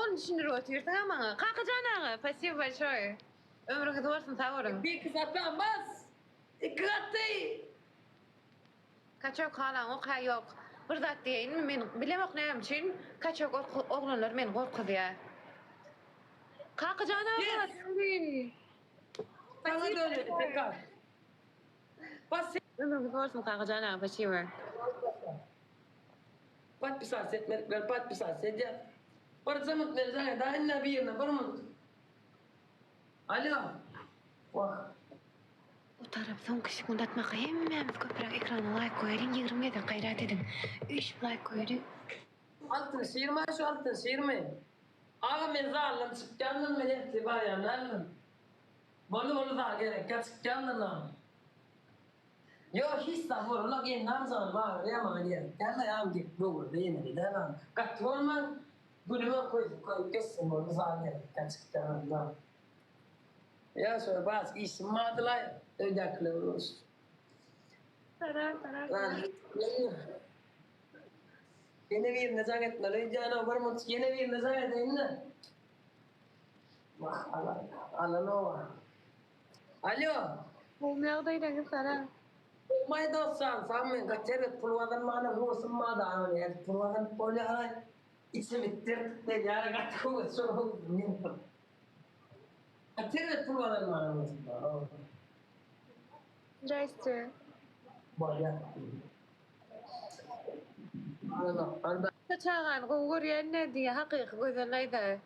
Onun için rotuyursun ama. Kalkacaksın ağa. Pasiye başoy. Ömrünü doğursun savurun. Bir kız atan bas. İki attı. Kaçak halan oka yok. Bir zat deyin mi men bilemek neyim için kaçak oğlanlar men korkudu ya. Kalkacaksın ağa. Yes. Sana dönüyor tekrar. Bas. Ömrünü doğursun kalkacaksın ağa. Pasiye var. Pat bir saat etmedikler, pat bir saat edeceğiz. Barca mutlu zaten daha illa bir yerine var mı? Alo. Vah. O taraf son kişi kundatmak hemmemiz köpürek ekranı like koyarın 20'ye de gayret edin. 3 like koyarın. Altın şiirme şu altın şiirme. Ağa ben zarlan çıkkandım ben hepsi var ya nereden? Onu daha gerek ya çıkkandım lan. Yo hiç de vurun o gen namzan var ya man ya. Kendi ayağım git doğru değil mi de lan. Katılman gülüme koy kesin onu daha gerek ya çıkkandım lan. Ya sonra bazı isim madılar ödekler olsun. Tarar. Lan yine bir ne zannet ne lejana var mı yine bir ne zannet inne. Vah Allah ne var. Alo. Olmuyor da ileride Sara. Mai dosan samen kaçer pulwadan mana hosun ma da ne pulwadan poli alay içi bitir de yara gatko so min. Kaçer pulwadan mana hosun ma. Reisçi. Baya. Anda Kaçağın koğur yerine diye hakiki güzellaydı.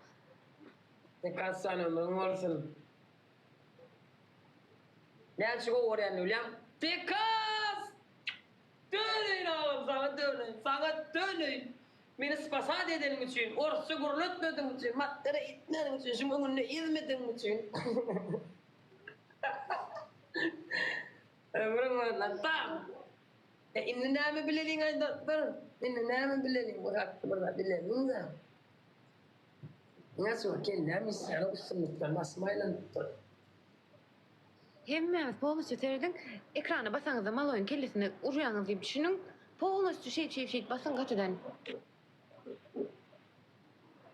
ne kasana mengorsun. Ne çıkıyor oraya nülyam? Tekas! Dönün oğlum sana dönün. Sana dönün. Beni spasat edelim için, orası gurultmadığım için, maddere itmediğim için, şimdi önüne izmediğim için. Ömrüm var lan tam. İnne nâme bilelim ay doktor. İnne nâme bilelim. Bu hakkı burada bilelim de. Nasıl kellemiş sana usulükten basmayla doktor. Hemmemiz polus yetirdin. Ekrana basanıza maloyun kellesine uruyanız gibi düşünün. Polus şey basın katıdan.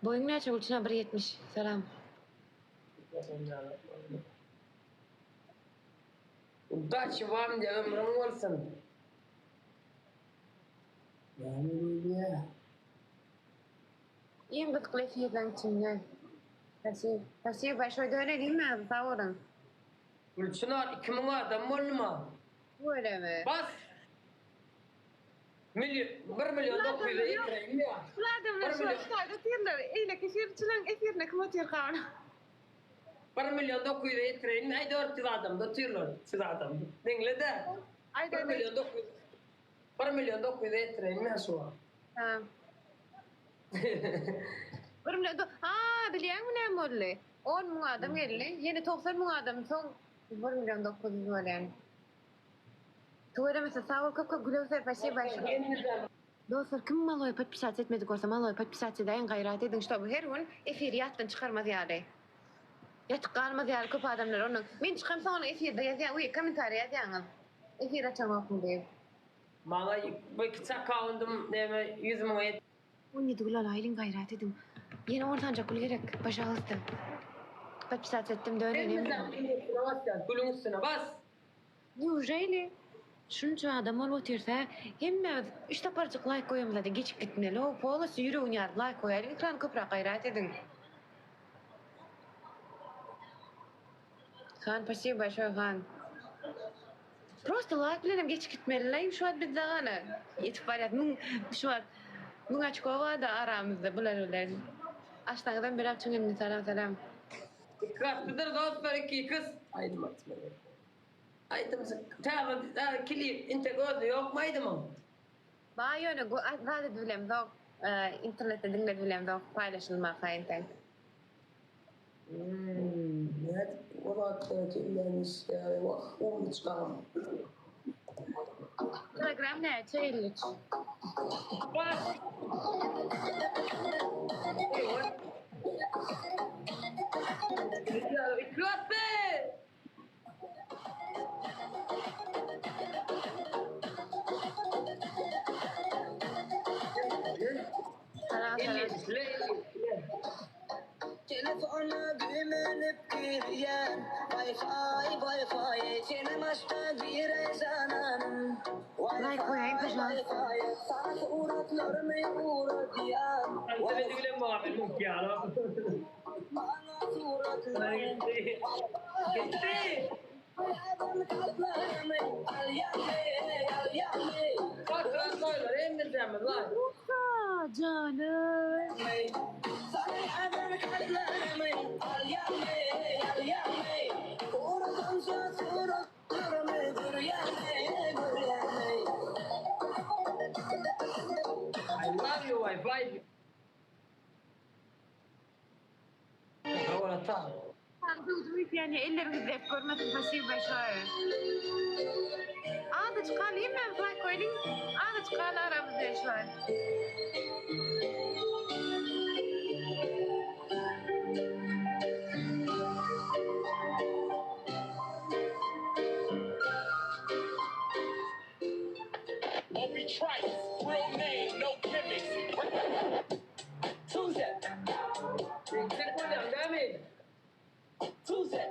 Boyun ne açı ulçuna 1.70. Selam. Kaç var diye ömrüm varsın. Yani ya. İyiyim gıtkılı fiyatlan içinde. Pasiye başoy da öyle değil mi abi? Savurun. Gülçınar 2000 adam var mı? Böyle mi? Bas. 1 milyon 900 ekran ya. Vladimir Şoştay'da tiyirler. Eyle kişirçilen efirine kımatır kavna. 1 milyon 900 ekran ay 400 adam da tüyürler. Siz adam. Dinle de. 1 milyon 900. 1 milyon 900 ekran ne şu? Tamam. Örümle biliyor musun ne modeli? 10 mu adam geldi. Yeni 90 mu adam son 1 milyon 900 veren. Tuğra mesela savur kapka gülüyorsa pasiye başlıyor. Dostlar kim maloyu pat pisat etmedik olsa maloyu pat pisat edeyin gayret edin. İşte bu her gün efiri yattan çıkarmaz yani. Yatık kalmaz yani köp adamlar onun. Ben çıkamsa onu efirde yazıyan. Uy komentar yazıyan. Efir açamak diye. Bana bu kitap kalındım deme 100 mu et. 17 gülal aylin gayret edin. Yeni ortanca kul gerek. Başa alıştım. Pat pisat ettim de öyle. Gülün üstüne bas. Неужели? Şunca adam ol otursa hemme 3 taparcık like koyamız hadi geçip gitmeli. O polis yürü unyar like koyalım. Ekran köprak gayret edin. Han pasiye başa han. Просто like bilenim geçip gitmeli. Şu an bir zağana. İtibaret şu an Mung açkova da aramızda bularlar. Aşağıdan bir açın selam. Dikkatıdır dostlar iki kız. Aydım atma. Aydım ta kili integrası yok mu aydım? Ba yöne radyo bilem yok. İnternette dinle bilem yok. Paylaşılmak hayınten. Evet, o da yani vah onu çıkaram. Telegram ne? Çeylik. Bas. Dikkatte. Selam. dönüp giren Wi-Fi Senin başta bir ezanım Like koyayım pajama. Saat uğratlarımı uğratayan Anche vedi che le muove, non chiaro. Bana suratlarımı Che Adam kalplerimi al yanme Bak lan böyle indireceğim lan. Aa, canım. Adam kalplerimi al yanme Oradan suratlarımı gör yanme I love you, I fight you. Ora sta. Duydum yani ellerimi def görmesin pasiv başarı. Ağda çıkalım mı? Like koydum. Ağda çıkalım aramızda şu an. Obi Trice, real name, no gimmicks. Tuesday, Yüksek hocam değil mi? Tuesday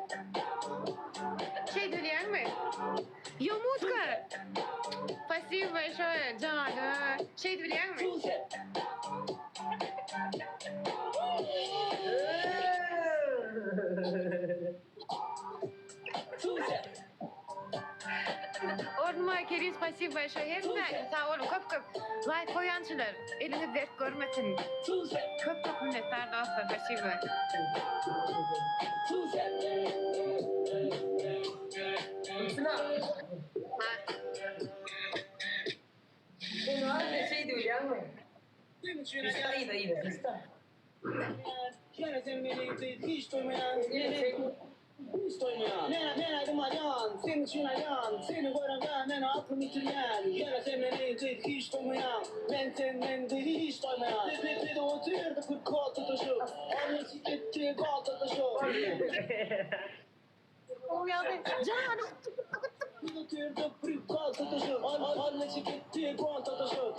Şey diyen mi? Yumurtka. Pasiv başarı canım. Şey diyen mi? Tuesday Tuesday Orma keriz pasiv başarı. Hem de sağ olun köp. Like koyansılar. Elini dert görmesin. Tuesday Köp minnettar dostlar pasiv var. Tuesday Şuna. Ha. Bunu harbi şey diyor ya mı? Usta iyi de iyi de usta. Hiç şey Hiç doymayan Ne adım ayan Senin için ayan Seni göremem Ben aklım yitirmeyen Yarasem beni hiç doymayan Ben senden de hiç doymayan Bir de oturdu kurt kol tutuşup Onun için gitti kol tutuşup O ya canım. Bir oturdu kurt kol tutuşup Onun için gitti kol tutuşup